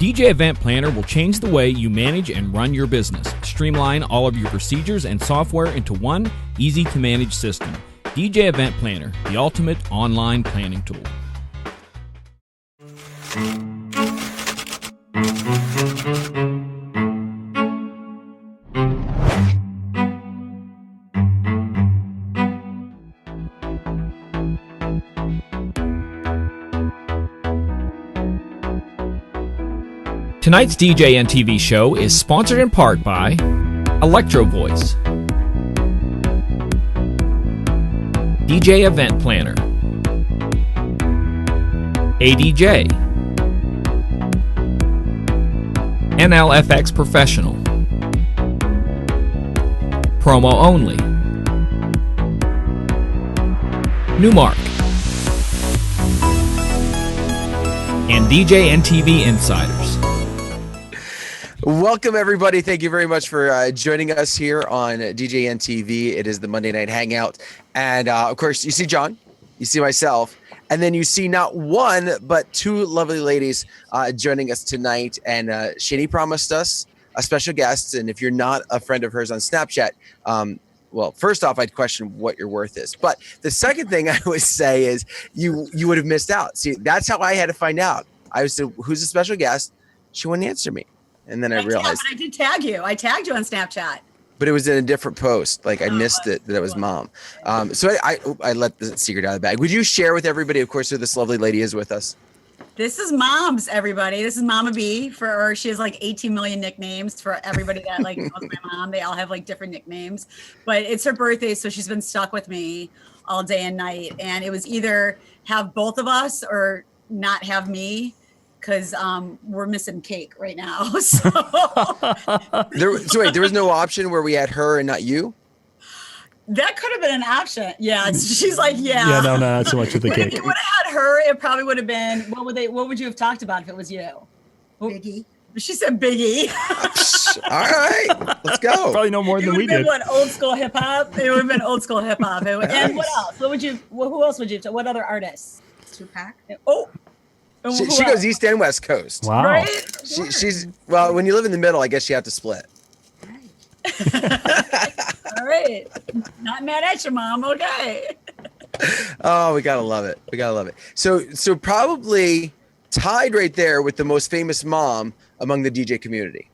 DJ Event Planner will change the way you manage and run your business. Streamline all of your procedures and software into one easy-to-manage system. DJ Event Planner, the ultimate online planning tool. Tonight's DJNTV show is sponsored in part by Electro Voice, DJ Event Planner, ADJ, NLFX Professional, Promo Only, Newmark, and DJNTV Insiders. Welcome, everybody. Thank you very much for joining us here on DJNTV. It is the Monday Night Hangout. And, of course, you see John, you see myself, and then you see not one, but two lovely ladies joining us tonight. And Shani promised us a special guest. And if you're not a friend of hers on Snapchat, well, first off, I'd question what your worth is. But the second thing I would say is you would have missed out. See, that's how I had to find out. I said, who's a special guest? She wouldn't answer me. And then I realized I did tag you. I tagged you on Snapchat. But it was in a different post. Like I missed it that it was mom. So I let the secret out of the bag. Would you share with everybody, of course, who this lovely lady is with us? This is Mom's, everybody. This is Mama B. For her, she has like 18 million nicknames for everybody that like knows my mom. They all have like different nicknames. But it's her birthday, so she's been stuck with me all day and night. And it was either have both of us or not have me. Because we're missing cake right now. So. There was no option where we had her and not you? That could have been an option. Yeah, she's like, yeah. Yeah, no, not so much with the cake. If you would have had her, it probably would have been, what would you have talked about if it was you? Biggie. She said Biggie. All right, let's go. Probably no more than we did. What, old school hip hop? It would have been old school hip hop. And what else? Who else would you, what other artists? Tupac. Oh. She goes East and West Coast. Wow. Right? She's well, when you live in the middle, I guess you have to split. Right. All right. Not mad at you, Mom. Okay. Oh, we gotta love it. We gotta love it. So probably tied right there with the most famous mom among the DJ community.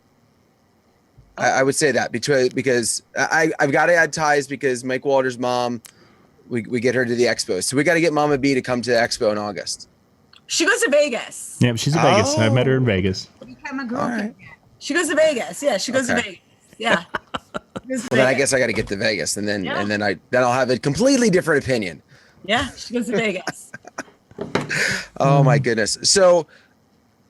I would say that because I've got to add ties because Mike Walter's mom, we get her to the expo. So we got to get Mama B to come to the expo in August. She goes to Vegas. Yeah, she's in Vegas. I met her in Vegas. Become a girl. Right. She goes to Vegas. Yeah, she goes to Vegas. Yeah. Well, then I guess I got to get to Vegas, and then I'll have a completely different opinion. Yeah, she goes to Vegas. Oh my goodness! So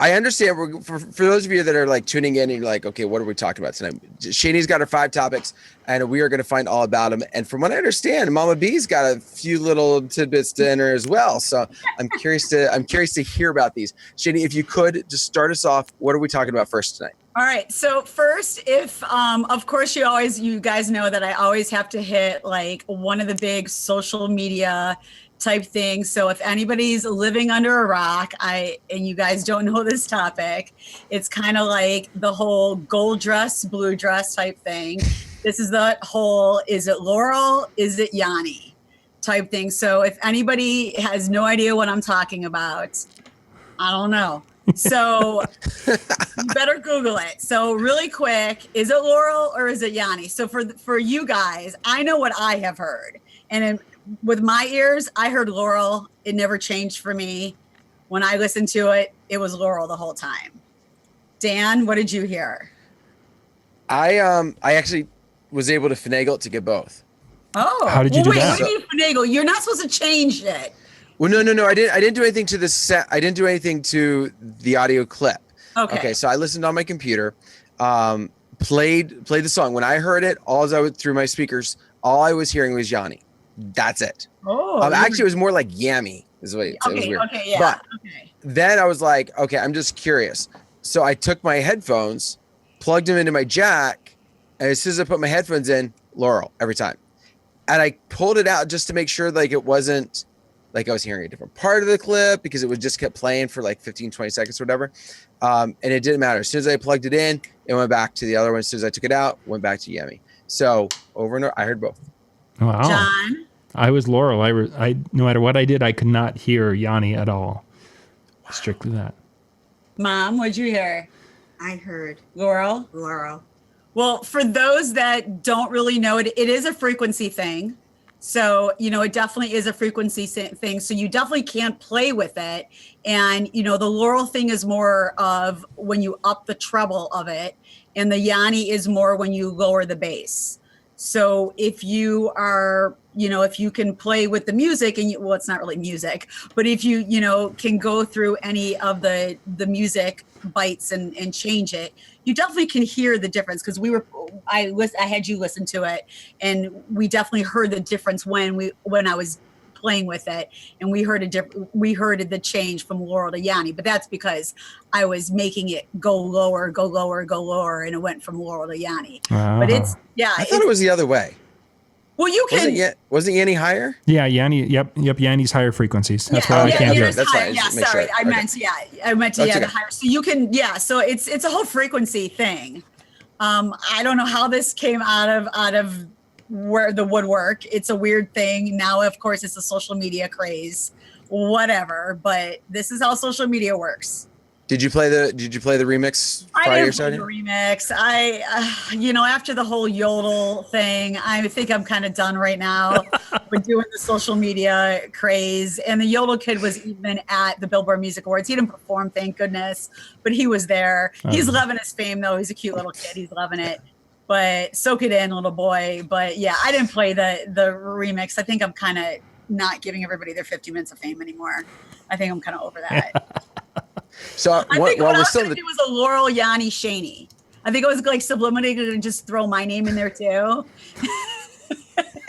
I understand for those of you that are like tuning in and you're like, okay, what are we talking about tonight? Shani's got her 5 topics, and we are going to find all about them. And from what I understand, Mama B's got a few little tidbits to enter as well. So I'm curious to hear about these. Shani, if you could just start us off, what are we talking about first tonight? All right. So first, if of course you guys know that I always have to hit like one of the big social media type things. So if anybody's living under a rock, and you guys don't know this topic, it's kind of like the whole gold dress, blue dress type thing. This is the whole, is it Laurel? Is it Yanni type thing? So if anybody has no idea what I'm talking about, I don't know. So you better Google it. So really quick, is it Laurel or is it Yanni? So for you guys, I know what I have heard. And with my ears, I heard Laurel. It never changed for me. When I listened to it, it was Laurel the whole time. Dan, what did you hear? I actually was able to finagle it to get both. Oh, how did you do that? What do you mean finagle? You're not supposed to change it. Well, no. I didn't do anything to the set. I didn't do anything to the audio clip. Okay. So I listened on my computer, played the song. When I heard it, through my speakers, all I was hearing was Yanni. That's it. Oh, actually, it was more like Yammy. Is what it was weird. Okay, yeah. But then I was like, okay, I'm just curious. So I took my headphones, plugged them into my jack, and as soon as I put my headphones in, Laurel every time. And I pulled it out just to make sure like it wasn't like I was hearing a different part of the clip because it was just kept playing for like 15, 20 seconds or whatever. And it didn't matter. As soon as I plugged it in, it went back to the other one. As soon as I took it out, went back to Yemi. So over and over, I heard both. Wow. John? I was Laurel. I no matter what I did, I could not hear Yanni at all. Wow. Strictly that. Mom, what'd you hear? I heard Laurel? Laurel. Well, for those that don't really know it, it is a frequency thing. So, it definitely is a frequency thing. So you definitely can't play with it. And, the Laurel thing is more of when you up the treble of it. And the Yanni is more when you lower the bass. So if you are, if you can play with the music and well, it's not really music, but if you, can go through any of the music bites and change it, you definitely can hear the difference. Cause I had you listen to it and we definitely heard the difference when I was playing with it, and we heard the change from Laurel to Yanni, but that's because I was making it go lower, and it went from Laurel to Yanni. But it's I thought it was the other way. Well, you can. Wasn't Yanni higher? Yeah, Yanni. Yep. Yanni's higher frequencies. That's why I can't hear it. That's right. Yeah, sorry. I meant the higher. So you can. Yeah. So it's a whole frequency thing. I don't know how this came out of where the woodwork. It's a weird thing. Now, of course, it's a social media craze, whatever, but this is how social media works. Did you play the remix? I didn't play the remix. After the whole yodel thing, I think I'm kind of done right now with doing the social media craze. And the yodel kid was even at the Billboard Music Awards. He didn't perform, thank goodness, but he was there. He's loving his fame though. He's a cute little kid. He's loving it. But soak it in, little boy. But yeah, I didn't play the remix. I think I'm kind of not giving everybody their 50 minutes of fame anymore. I think I'm kind of over that. So I think what I was going to do was a Laurel, Yanni, Shani. I think it was like subliminally going to just throw my name in there too.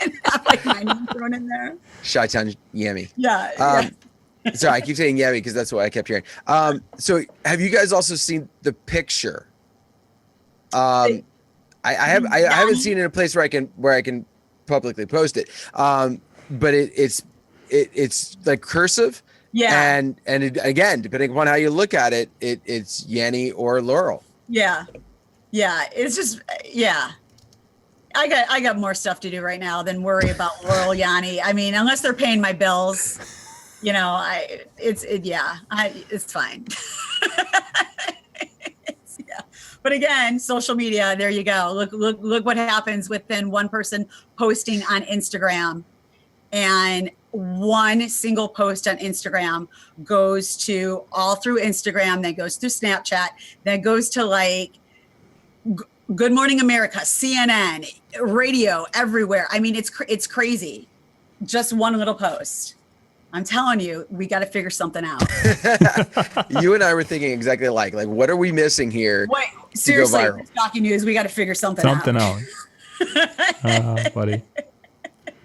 And have like my name thrown in there. Chi-Town Yemi. Yeah. Sorry, I keep saying Yemi because that's what I kept hearing. So have you guys also seen the picture? I haven't seen it in a place where I can publicly post it. But it's like cursive. Yeah. And again, depending upon how you look at it, it's Yanni or Laurel. Yeah. Yeah. It's just, yeah. I got more stuff to do right now than worry about Laurel, Yanni. I mean, unless they're paying my bills, it's fine. But again, social media, there you go. Look what happens within one person posting on Instagram, and one single post on Instagram goes to all through Instagram, then goes through Snapchat, then goes to like Good Morning America, CNN, radio, everywhere. I mean, it's crazy. Just one little post. I'm telling you, we got to figure something out. You and I were thinking exactly like what are we missing here? Wait, seriously, shocking news. We got to figure something out. Buddy.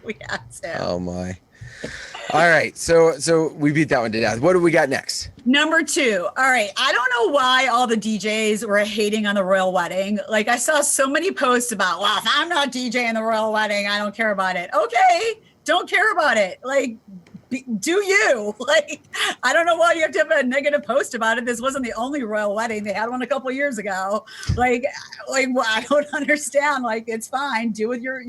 We have to. Oh my. All right. So we beat that one to death. What do we got next? Number 2. All right. I don't know why all the DJs were hating on the royal wedding. Like I saw so many posts about, well, if I'm not DJing the royal wedding, I don't care about it. Okay. Don't care about it. Like, do you? Like, I don't know why you have to have a negative post about it. This wasn't the only royal wedding. They had one a couple of years ago. Like well, I don't understand. Like, it's fine. Do with your,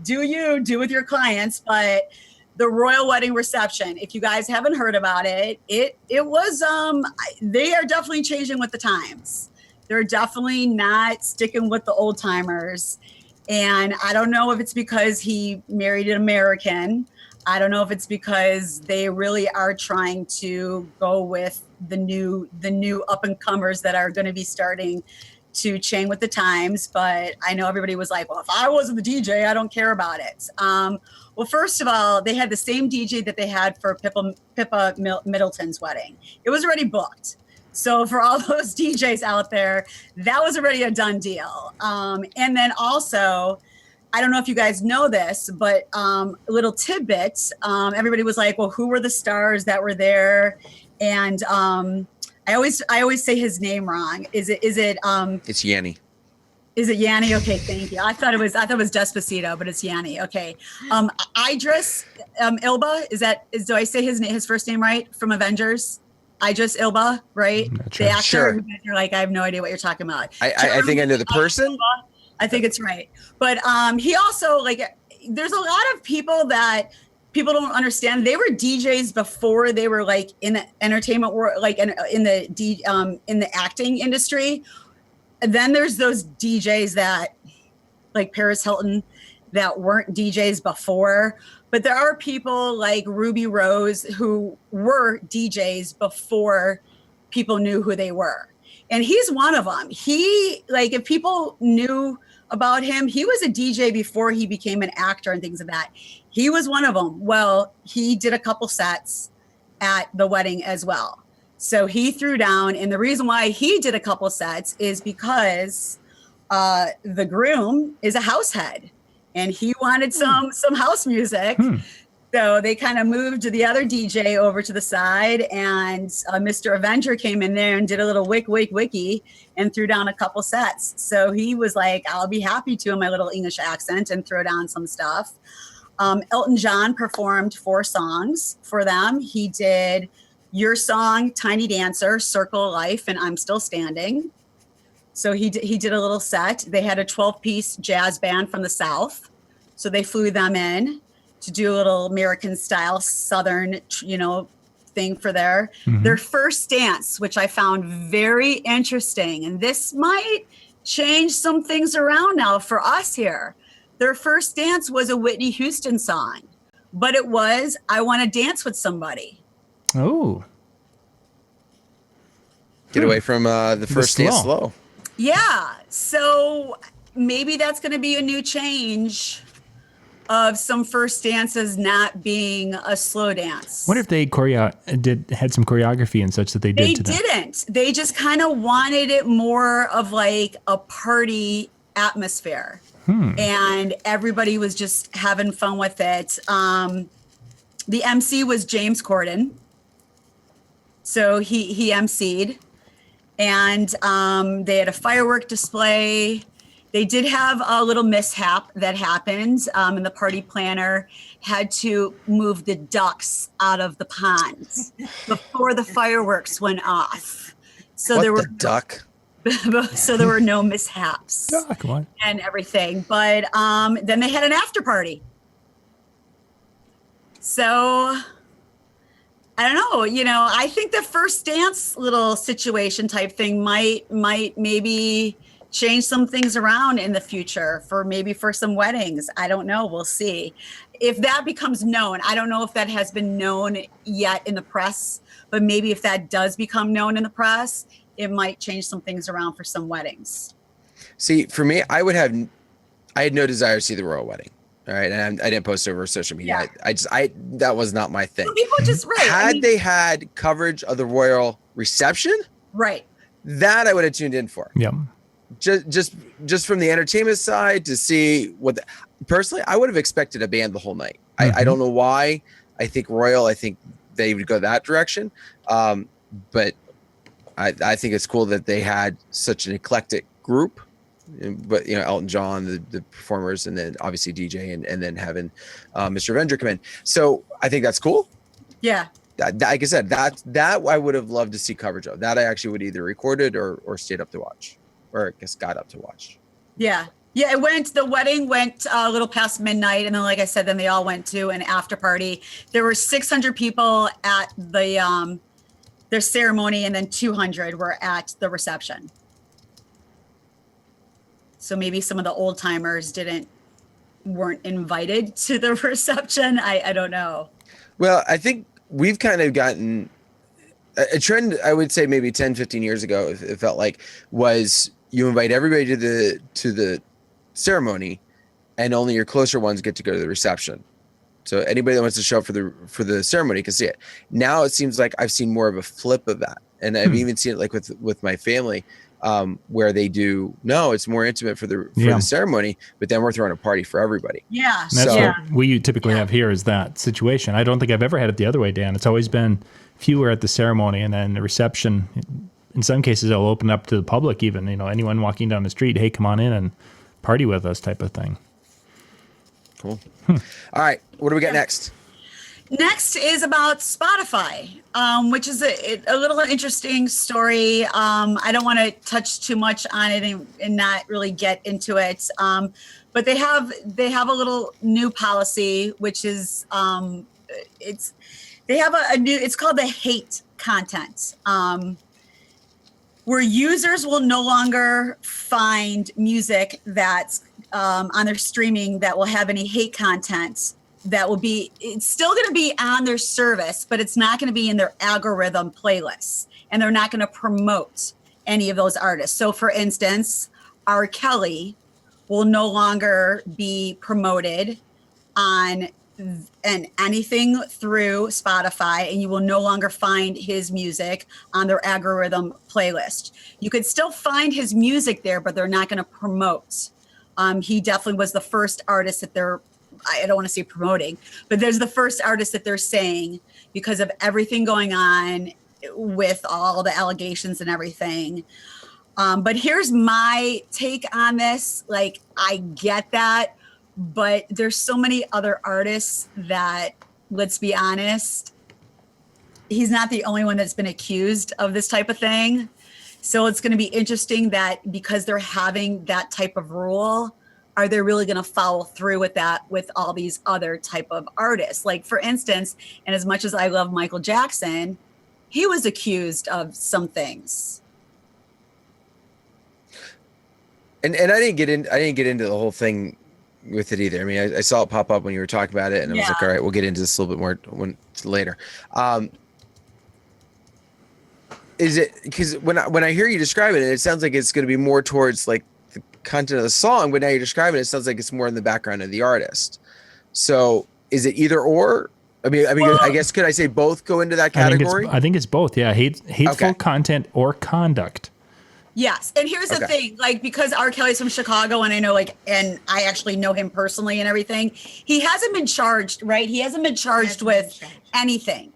do with your clients. But the royal wedding reception, if you guys haven't heard about it, it was, they are definitely changing with the times. They're definitely not sticking with the old timers. And I don't know if it's because he married an American. I don't know if it's because they really are trying to go with the new up and comers that are going to be starting to chain with the times. But I know everybody was like, well, if I wasn't the DJ, I don't care about it. Well, first of all, they had the same DJ that they had for Pippa Middleton's wedding. It was already booked. So for all those DJs out there, that was already a done deal. And then also, I don't know if you guys know this, but little tidbits. Everybody was like, well, who were the stars that were there? And I always say his name wrong. Is it? It's Yanni. Is it Yanni? Okay, thank you. I thought it was Despacito, but it's Yanni. Okay. Idris Elba, do I say his first name right? From Avengers? Idris Elba, right? Sure. The actor. Sure. You're like, I have no idea what you're talking about. I think I know the person. Elba, I think it's right. But he also, like, there's a lot of people that people don't understand. They were DJs before they were like in the entertainment world, like in the acting industry. And then there's those DJs that, like Paris Hilton, that weren't DJs before. But there are people like Ruby Rose who were DJs before people knew who they were. And he's one of them. If people knew about him, he was a DJ before he became an actor and things like that. He was one of them. Well, he did a couple sets at the wedding as well. So he threw down, and the reason why he did a couple sets is because the groom is a house head, and he wanted some house music. So they kind of moved the other DJ over to the side, and Mr. Avenger came in there and did a little wiki and threw down a couple sets. So he was like, I'll be happy to in my little English accent and throw down some stuff. Elton John performed 4 songs for them. He did Your Song, Tiny Dancer, Circle of Life, and I'm Still Standing. So he did a little set. They had a 12-piece jazz band from the South. So they flew them in to do a little American style Southern, thing for their first dance, which I found very interesting. And this might change some things around now for us here. Their first dance was a Whitney Houston song, but it was, I Want to Dance with Somebody. Oh. Get away from the first dance slow. Yeah. So maybe that's going to be a new change of some first dances not being a slow dance. What if they had some choreography and such that they did to them? They didn't. They just kind of wanted it more of like a party atmosphere. And everybody was just having fun with it. The MC was James Corden. So he MC'd. And they had a firework display. They did have a little mishap that happened, and the party planner had to move the ducks out of the pond before the fireworks went off. So duck? So there were no mishaps and everything. But then they had an after party. So I don't know. I think the first dance little situation type thing might maybe change some things around in the future for some weddings. I don't know. We'll see. If that becomes known, I don't know if that has been known yet in the press, but maybe if that does become known in the press, it might change some things around for some weddings. See, for me, I had no desire to see the royal wedding. All right. And I didn't post over social media. Yeah. That was not my thing. Well, people just, right. They had coverage of the royal reception, right, that I would have tuned in for. Yeah. Just from the entertainment side to see personally, I would have expected a band the whole night. I don't know why. I think they would go that direction. But I think it's cool that they had such an eclectic group, but Elton John, the performers, and then obviously DJ, and then having Mr. Avenger come in. So I think that's cool. Yeah. Like I said, that I would have loved to see coverage of. That I actually would either recorded or stayed up to watch, or I guess got up to watch. Yeah. Yeah, the wedding went a little past midnight. And then, like I said, then they all went to an after party. There were 600 people at their ceremony, and then 200 were at the reception. So maybe some of the old timers weren't invited to the reception. I don't know. Well, I think we've kind of gotten a trend, I would say maybe 10, 15 years ago, it felt like, was you invite everybody to the ceremony, and only your closer ones get to go to the reception. So anybody that wants to show up for the ceremony can see it. Now it seems like I've seen more of a flip of that. And I've even seen it like with my family, where they it's more intimate for the ceremony, but then we're throwing a party for everybody. Yeah. That's what we typically have here, is that situation. I don't think I've ever had it the other way, Dan. It's always been fewer at the ceremony, and then the reception in some cases, it'll open up to the public even, anyone walking down the street, hey, come on in and party with us type of thing. Cool. All right. What do we got next? Next is about Spotify, which is a little interesting story. I don't want to touch too much on it and not really get into it. But they have a little new policy, which is it's called the hate content, where users will no longer find music that's on their streaming that will have any hate content. It's still going to be on their service, but it's not going to be in their algorithm playlists, and they're not going to promote any of those artists. So for instance, R. Kelly will no longer be promoted on anything through Spotify, and you will no longer find his music on their algorithm playlist. You could still find his music there, but they're not going to promote. He definitely was the first artist that I don't want to say promoting, but there's the first artist that they're saying, because of everything going on with all the allegations and everything. But here's my take on this. Like, I get that, but there's so many other artists that, let's be honest, he's not the only one that's been accused of this type of thing. So it's going to be interesting that because they're having that type of rule, are they really going to follow through with that with all these other type of artists? Like, for instance, and as much as I love Michael Jackson, he was accused of some things. And I didn't get into the whole thing with it either. I mean, I saw it pop up when you were talking about it, and I was like, all right, we'll get into this a little bit more later. Is it because when I hear you describe it, it sounds like it's going to be more towards like the content of the song, but now you're describing it sounds like it's more in the background of the artist. So is it either or? I mean, well, I guess could I say both go into that category? I think it's both. Yeah, hateful content or conduct. Yes, and here's the thing, like, because R. Kelly's from Chicago, and I know, like, and I actually know him personally and everything, he hasn't been charged, right? He hasn't been charged with anything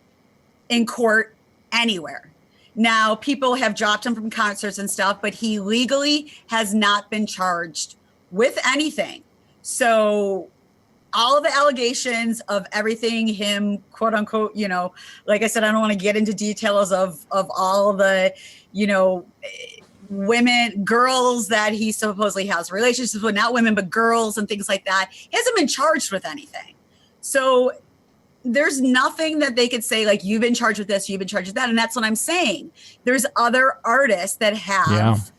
in court anywhere. Now, people have dropped him from concerts and stuff, but he legally has not been charged with anything. So all of the allegations of everything, him, quote unquote, you know, like I said, I don't want to get into details of all the, you know, women, girls that he supposedly has relationships with, not women, but girls and things like that. He hasn't been charged with anything. So there's nothing that they could say, like, you've been charged with this, you've been charged with that. And that's what I'm saying. There's other artists that have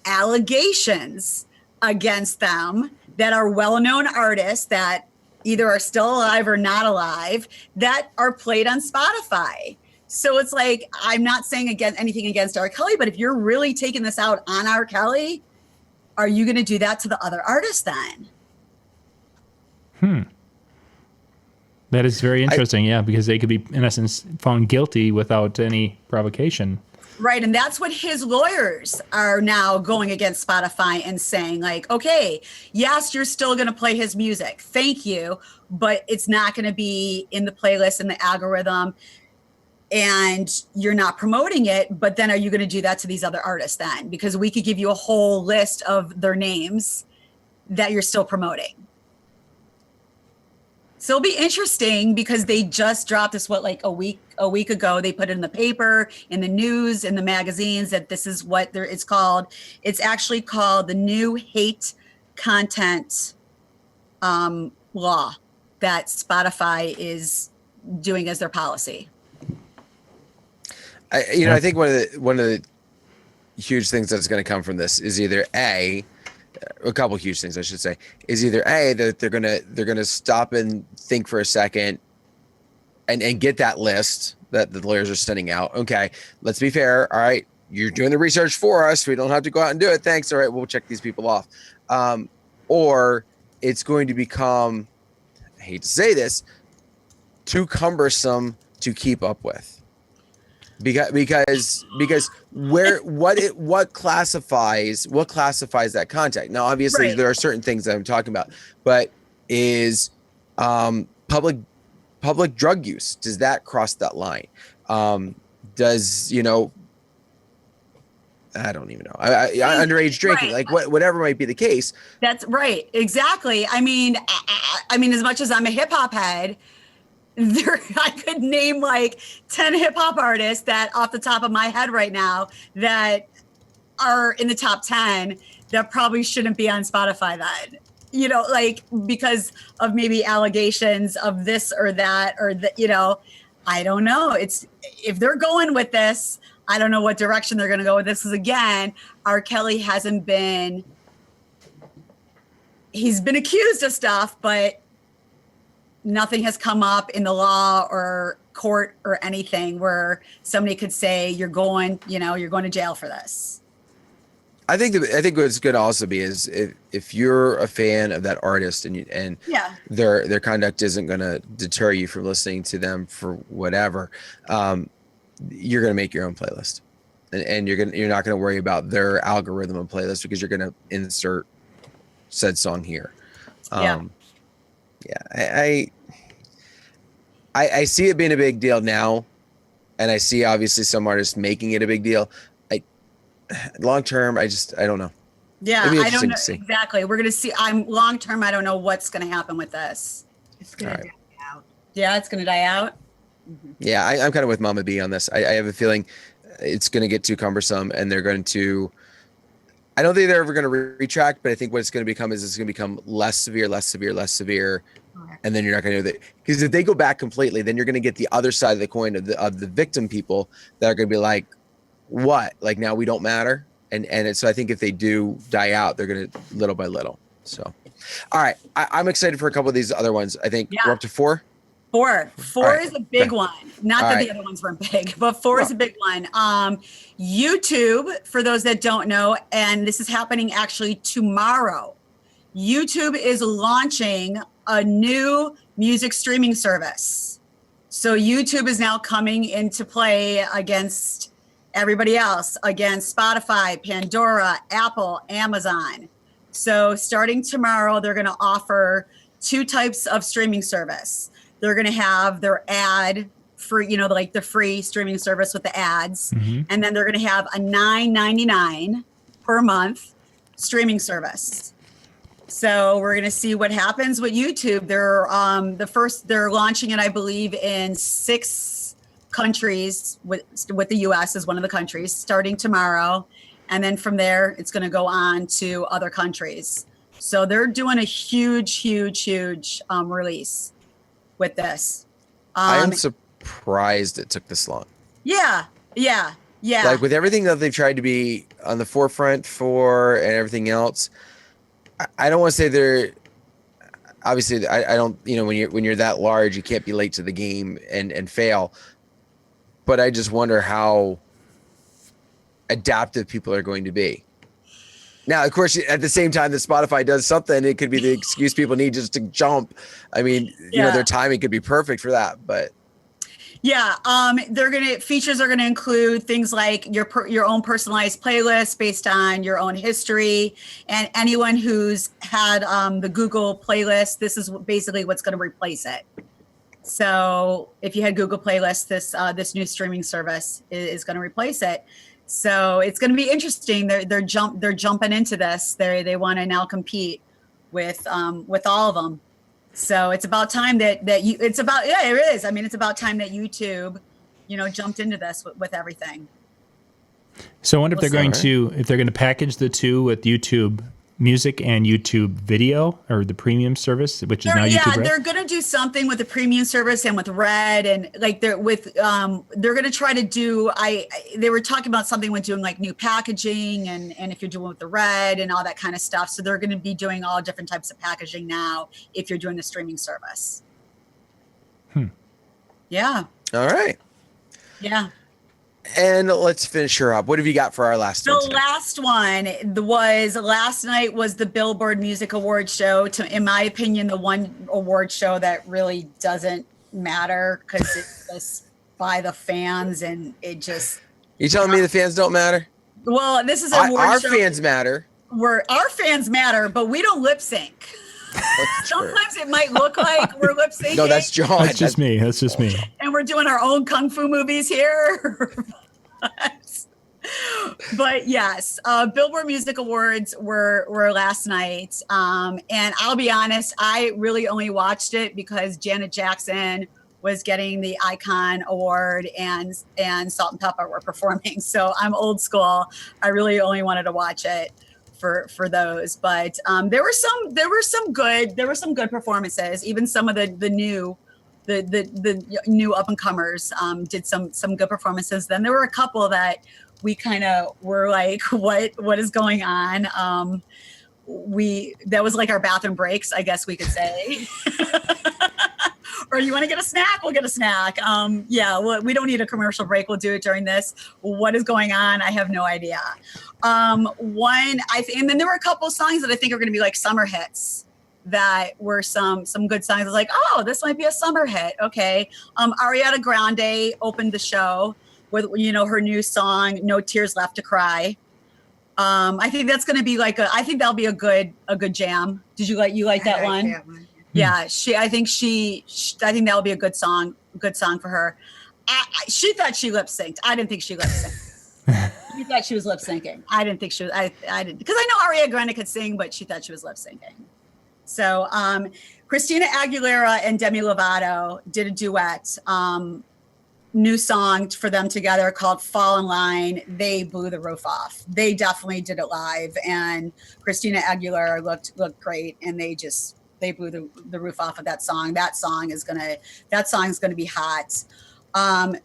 allegations against them that are well-known artists that either are still alive or not alive that are played on Spotify. So it's like, I'm not saying anything against R. Kelly, but if you're really taking this out on R. Kelly, are you going to do that to the other artists then? That is very interesting, because they could be, in essence, found guilty without any provocation. Right, and that's what his lawyers are now going against Spotify and saying, like, okay, yes, you're still going to play his music. Thank you, but it's not going to be in the playlist and the algorithm, and you're not promoting it. But then are you going to do that to these other artists then? Because we could give you a whole list of their names that you're still promoting. So it'll be interesting because they just dropped this, like a week ago. They put it in the paper, in the news, in the magazines that this is what it's called. It's actually called the new hate content law that Spotify is doing as their policy. I think one of the huge things that's going to come from this is either a couple huge things, I should say, is either that they're gonna stop and think for a second and get that list that the lawyers are sending out. Okay, let's be fair. All right, you're doing the research for us. We don't have to go out and do it. Thanks. All right, we'll check these people off. Or it's going to become, I hate to say this, too cumbersome to keep up with. Because what classifies that content? Now, obviously, there are certain things that I'm talking about, but is public drug use, does that cross that line? Does I don't even know. I underage drinking, Right. like whatever might be the case. That's right. Exactly. I mean, I mean, as much as I'm a hip hop head, I could name like 10 hip hop artists that off the top of my head right now that are in the top 10 that probably shouldn't be on Spotify then, you know, like because of maybe allegations of this or that, or that, you know, I don't know. It's if they're going with this, I don't know what direction they're going to go with this. Because again, R. Kelly hasn't been, he's been accused of stuff, but nothing has come up in the law or court or anything where somebody could say you're going to jail for this. I think what's going to also be is if you're a fan of that artist and their conduct isn't going to deter you from listening to them for whatever, you're going to make your own playlist, and you're not going to worry about their algorithm and playlist because you're going to insert said song here. I see it being a big deal now, and I see obviously some artists making it a big deal. Long term, I don't know. Yeah, I don't know exactly. We're gonna see. Long term, I don't know what's gonna happen with this. It's gonna die out. Yeah, it's gonna die out. Mm-hmm. Yeah, I'm kind of with Mama B on this. I have a feeling it's going to get too cumbersome, and they're going to. I don't think they're ever going to retract, but I think what it's going to become is it's going to become less severe, and then you're not going to do that, because if they go back completely, then you're going to get the other side of the coin of the victim people that are going to be like, what? Like now we don't matter, and so I think if they do die out, they're going to little by little. So, all right, I'm excited for a couple of these other ones. I think we're up to 4. 4 right. is a big one. Not that the other ones weren't big, but 4 is a big one. YouTube, for those that don't know, and this is happening actually tomorrow. YouTube is launching a new music streaming service. So YouTube is now coming into play against everybody else, against Spotify, Pandora, Apple, Amazon. So starting tomorrow, they're going to offer 2 types of streaming service. They're going to have their ad for, like the free streaming service with the ads. Mm-hmm. And then they're going to have a $9.99 per month streaming service. So we're going to see what happens with YouTube. They're launching it, I believe, in 6 countries with the US as one of the countries starting tomorrow. And then from there, it's going to go on to other countries. So they're doing a huge release with this. I am surprised it took this long. Yeah. Like with everything that they've tried to be on the forefront for and everything else, I don't want to say they're obviously. I don't. When you're that large, you can't be late to the game and fail. But I just wonder how adaptive people are going to be. Now, of course, at the same time that Spotify does something, it could be the excuse people need just to jump. I mean, their timing could be perfect for that, but. Yeah, features are gonna include things like your own personalized playlist based on your own history, and anyone who's had the Google playlist, this is basically what's going to replace it. So if you had Google Playlist, this new streaming service is going to replace it. So it's going to be interesting. They're jumping into this. They want to now compete with all of them. So it's about time it is. I mean, it's about time that YouTube, jumped into this with everything. So I wonder if they're going to package the 2 with YouTube Music and YouTube Video, or the premium service, which is now YouTube Red? They're going to do something with the premium service and with Red, and like they're going to try to do. They were talking about something with doing like new packaging and if you're doing with the Red and all that kind of stuff. So they're going to be doing all different types of packaging now if you're doing the streaming service. Yeah. All right. Yeah. And let's finish her up. What have you got for our last one? The last one last night was the Billboard Music Awards show. In my opinion, the one award show that really doesn't matter because it's just by the fans, and it just. You telling me the fans don't matter? Well, this is an award show. Our fans matter. Our fans matter, but we don't lip sync. Sometimes it might look like we're lip syncing. No, that's John. That's just me. And we're doing our own kung fu movies here. But yes, Billboard Music Awards were last night. And I'll be honest, I really only watched it because Janet Jackson was getting the Icon Award and Salt and Pepper were performing. So I'm old school. I really only wanted to watch it for those. But there were some good performances. Even some of the new up and comers did some good performances. Then there were a couple that we kind of were like, what is going on? That was like our bathroom breaks, I guess we could say. Or you want to get a snack? We'll get a snack. Well, we don't need a commercial break. We'll do it during this. What is going on? I have no idea. And then there were a couple of songs that I think are going to be like summer hits that were some good songs. I was like, oh, this might be a summer hit. Okay. Ariana Grande opened the show with, her new song, No Tears Left to Cry. I think that's going to be I think that'll be a good jam. Did you like that one? That one. Yeah, I think that'll be a good song for her. She thought she lip synced. I didn't think she lip synced. She thought she was lip syncing. I didn't think she was. I didn't, because I know Ariana Grande could sing, but she thought she was lip syncing. So Christina Aguilera and Demi Lovato did a duet. New song for them together called Fall in Line. They blew the roof off. They definitely did it live, and Christina Aguilera looked great, and they blew the roof off of that song. That song is gonna be hot.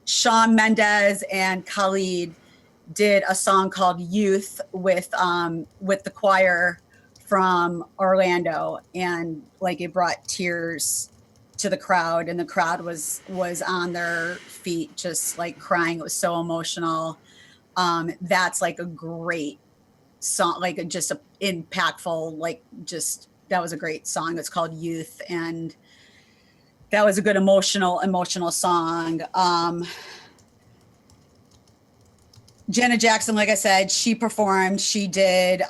Shawn Mendes and Khalid did a song called Youth with the choir from Orlando, and it brought tears to the crowd, and the crowd was on their feet just crying. It was so emotional. That's a great song, just a impactful, that was a great song. It's called Youth, and that was a good emotional song. Janet Jackson, like I said, she performed. She did.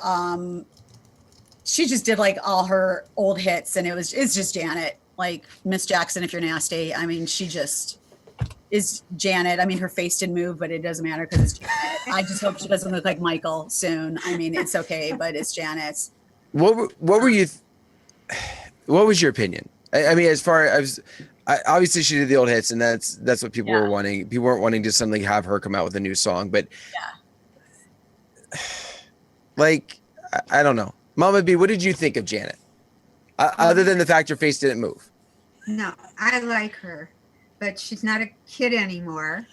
She just did all her old hits, and it's just Janet. Miss Jackson, if you're nasty. I mean, she just is Janet. I mean, her face didn't move, but it doesn't matter because it's Janet. I just hope she doesn't look like Michael soon. I mean, it's okay, but it's Janet. What were you? What was your opinion? I mean, as far as obviously she did the old hits, and that's what people were wanting. People weren't wanting to suddenly have her come out with a new song, but I don't know. Mama B, what did you think of Janet? Other than the fact her face didn't move. No, I like her, but she's not a kid anymore,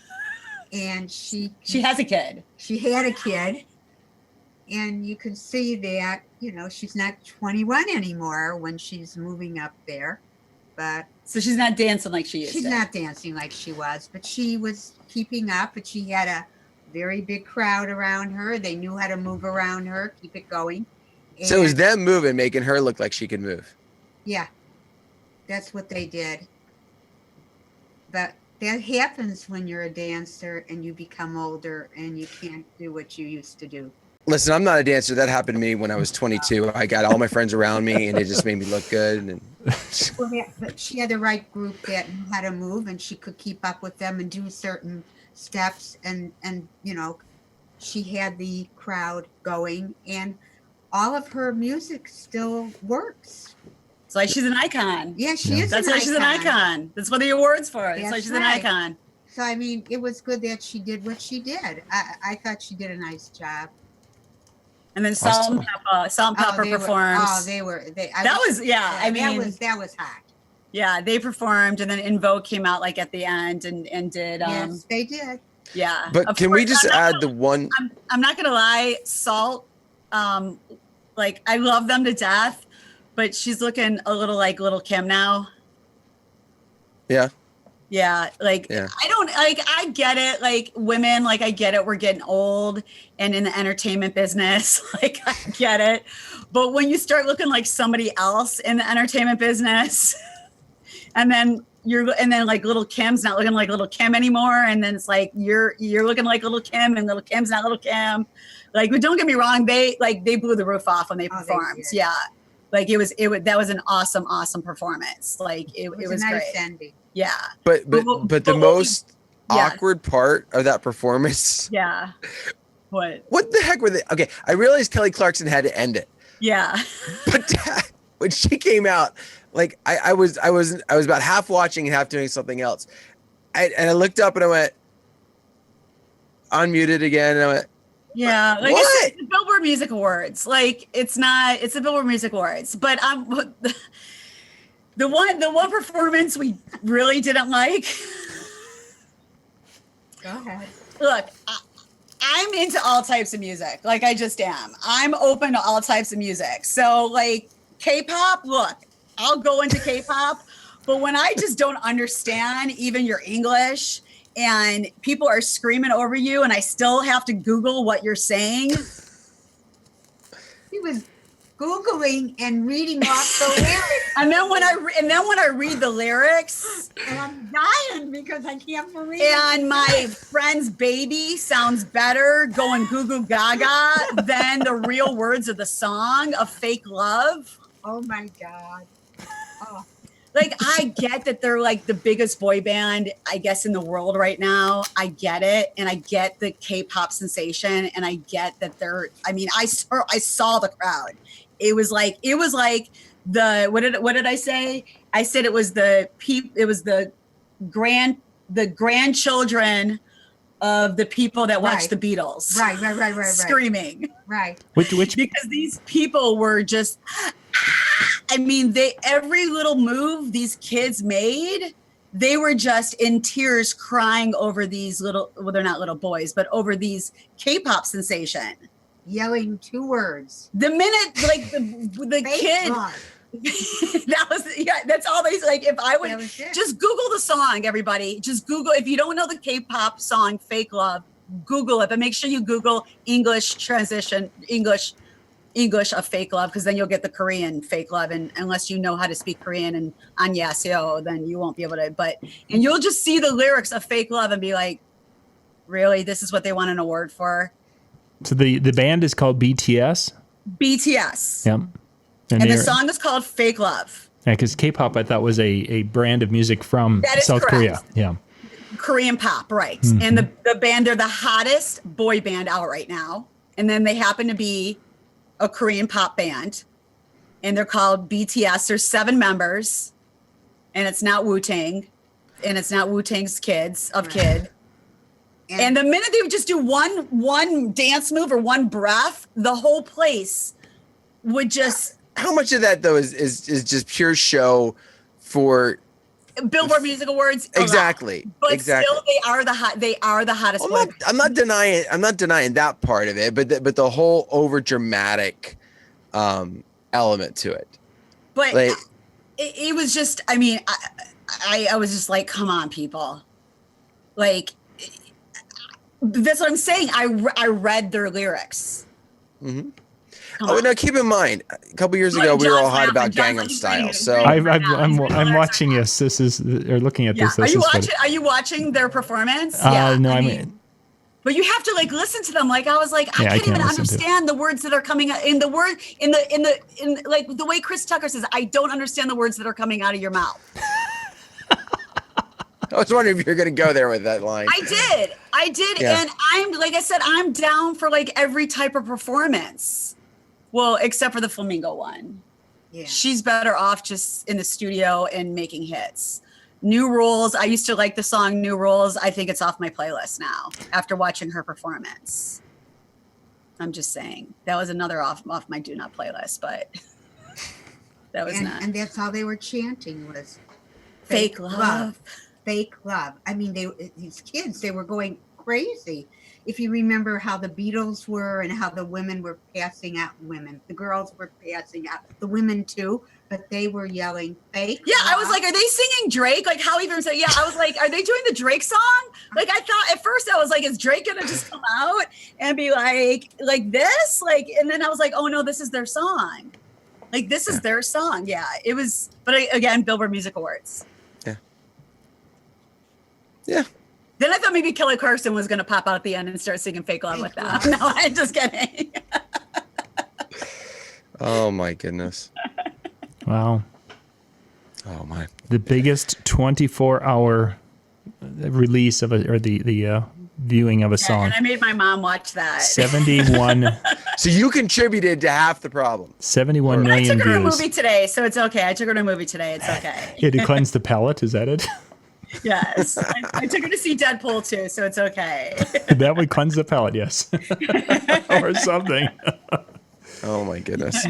and she has a kid. She had a kid, and you could see that she's not 21 anymore when she's moving up there, but so she's not dancing like she used to. She's not dancing like she was, but she was keeping up, and she had a very big crowd around her. They knew how to move around her, keep it going. So it was them moving, making her look like she could move. Yeah, that's what they did. But that happens when you're a dancer and you become older and you can't do what you used to do. Listen, I'm not a dancer. That happened to me when I was 22. I got all my friends around me, and it just made me look good. And but she had the right group that knew how to move, and she could keep up with them and do certain steps. And she had the crowd going, and all of her music still works. It's like she's an icon. Yeah, she is. That's why she's an icon. That's what the awards for. It's like she's an icon. So I mean, it was good that she did what she did. I thought she did a nice job. And then Salt and Pepper performed. That was hot. Yeah, they performed, and then In Vogue came out at the end and did. Yes, they did. Yeah, but can we just add the one? I'm not gonna lie, Salt. I love them to death, but she's looking a little like Little Kim now. Yeah. Yeah. I don't I get it. Women, I get it. We're getting old and in the entertainment business. I get it. But when you start looking like somebody else in the entertainment business, and then Little Kim's not looking like Little Kim anymore, and then it's you're looking like Little Kim, and Little Kim's not Little Kim. But don't get me wrong, they blew the roof off when they performed. Yeah. That was an awesome performance. It was a nice great. ending. Yeah. But the most awkward part of that performance What the heck were they? Okay, I realized Kelly Clarkson had to end it. Yeah. But when she came out, like I was about half watching and half doing something else. And I looked up and I went, unmuted again. And I went, yeah, like what? it's the Billboard Music Awards. Like it's the Billboard Music Awards. But the one performance we really didn't like. Go ahead. Look, I'm into all types of music. Like I just am. I'm open to all types of music. So like K-pop, look, I'll go into K-pop, but when I just don't understand even your English and people are screaming over you and I still have to Google what you're saying. He was Googling and reading off the lyrics. And then when I read the lyrics, And I'm dying because I can't believe and my friend's baby sounds better going goo goo gaga than the real words of the song of Fake Love. Oh my God. Oh. Like, I get that they're like the biggest boy band, I guess, in the world right now. I get it. And I get the K-pop sensation. And I get that I saw the crowd. It was like the, what did I say? I said it was the grandchildren of the people that watched the Beatles. Right. Screaming. Right. Which Because these people were just, I mean, every little move these kids made, they were just in tears crying over these little, well, they're not little boys, but over these K-pop sensation. Yelling 2 words. The minute, like, the Fake kid, love. that's all they, like, if I would, That was it. just Google the song, everybody. Just Google, if you don't know the K-pop song, Fake Love, Google it, but make sure you Google English transition, English of Fake Love, because then you'll get the Korean Fake Love, and unless you know how to speak Korean and annyeonghaseyo, then you won't be able to, and you'll just see the lyrics of Fake Love and be like, really, this is what they want an award for? So the band is called BTS? BTS. Yep. And the song is called Fake Love. Yeah, because K-pop I thought was a brand of music from South Korea. Yeah. Korean pop, right. Mm-hmm. And the band, they're the hottest boy band out right now. And then they happen to be a Korean pop band. And they're called BTS. There's 7 members. And it's not Wu-Tang. And it's not Wu-Tang's kid. And the minute they would just do one dance move or one breath, the whole place would just. How much of that though is just pure show for Billboard Music Awards? Exactly. But exactly. still, they are the hottest. I'm not denying that part of it, but the whole over dramatic element to it. But like, it was just. I mean, I was just like, come on, people, like. That's what I'm saying. I read their lyrics. Mm-hmm. Now keep in mind, a couple years ago we were all hot about Gangnam Style. So I'm watching this. This is or looking at this. Are you watching their performance? No, I mean. But you have to like listen to them. Like I was like, I can't even understand the words that are coming out in like the way Chris Tucker says. I don't understand the words that are coming out of your mouth. I was wondering if you're going to go there with that line. I did. Yeah. And I'm, like I said, I'm down for like every type of performance. Well, except for the Flamingo one. Yeah. She's better off just in the studio and making hits. New Rules. I used to like the song New Rules. I think it's off my playlist now after watching her performance. I'm just saying that was another off my do not playlist, but that was not. And that's how they were chanting was Fake Love. Fake love. I mean, these kids, they were going crazy. If you remember how the Beatles were and how the women were passing out the girls were passing out, the women too, but they were yelling fake. Yeah, love. I was like, are they singing Drake? Like how even say, yeah, I was like, are they doing the Drake song? Like I thought at first I was like, is Drake gonna just come out and be like this? Like, and then I was like, oh no, this is their song. Like this is their song. Yeah, it was, but again, Billboard Music Awards. Yeah. Then I thought maybe Kelly Clarkson was going to pop out at the end and start singing Fake Love with them. No, I'm just kidding. Oh, my goodness. Wow. Oh, my. The biggest 24-hour release of the viewing of a song. And I made my mom watch that. 71. So you contributed to half the problem. 71 I million took her to a views. movie today, so it's okay. I took her to a movie today. It's okay. Yeah, to cleanse the palate, is that it? Yes. I took her to see Deadpool too, so it's okay. That would cleanse the palate, yes. Or something. Oh my goodness.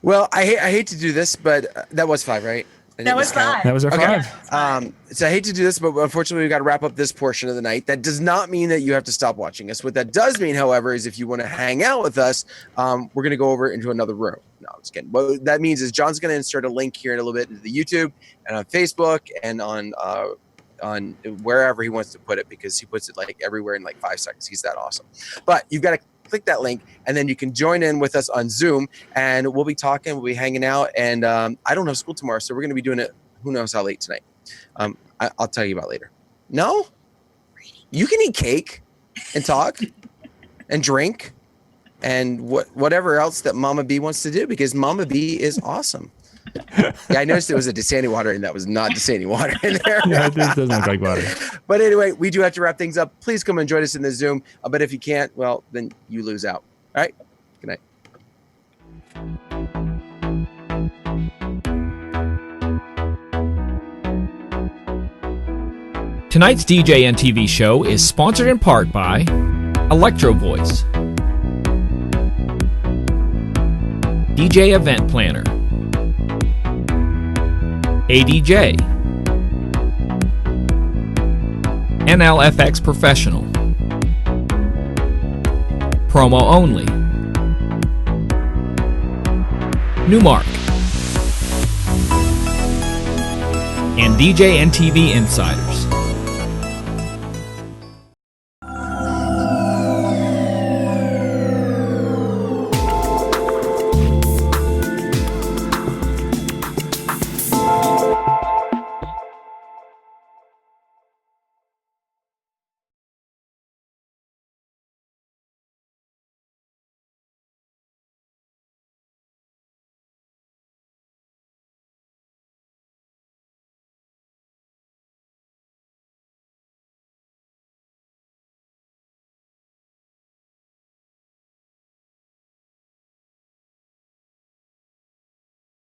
Well, I hate to do this, but that was 5, right? That was 5. That was our Okay. 5. So I hate to do this, but unfortunately we've got to wrap up this portion of the night. That does not mean that you have to stop watching us. What that does mean, however, is if you want to hang out with us, we're going to go over into another room. No, I'm just kidding. What that means is John's going to insert a link here in a little bit into the YouTube and on Facebook and on wherever he wants to put it, because he puts it like everywhere in like 5 seconds. He's that awesome. But you've got to click that link, and then you can join in with us on Zoom, and we'll be talking, we'll be hanging out, and I don't have school tomorrow, so we're going to be doing it who knows how late tonight. I'll tell you about later. No? You can eat cake and talk and drink and whatever else that Mama B wants to do, because Mama B is awesome. Yeah, I noticed there was a Dasani water, and that was not Dasani water in there. Yeah, this doesn't look like water. But anyway, we do have to wrap things up. Please come and join us in the Zoom. But if you can't, well, then you lose out. All right? Good night. Tonight's DJNTV show is sponsored in part by Electro Voice, DJ Event Planner, ADJ, NLFX Professional, Promo Only, Newmark, and DJNTV Insiders.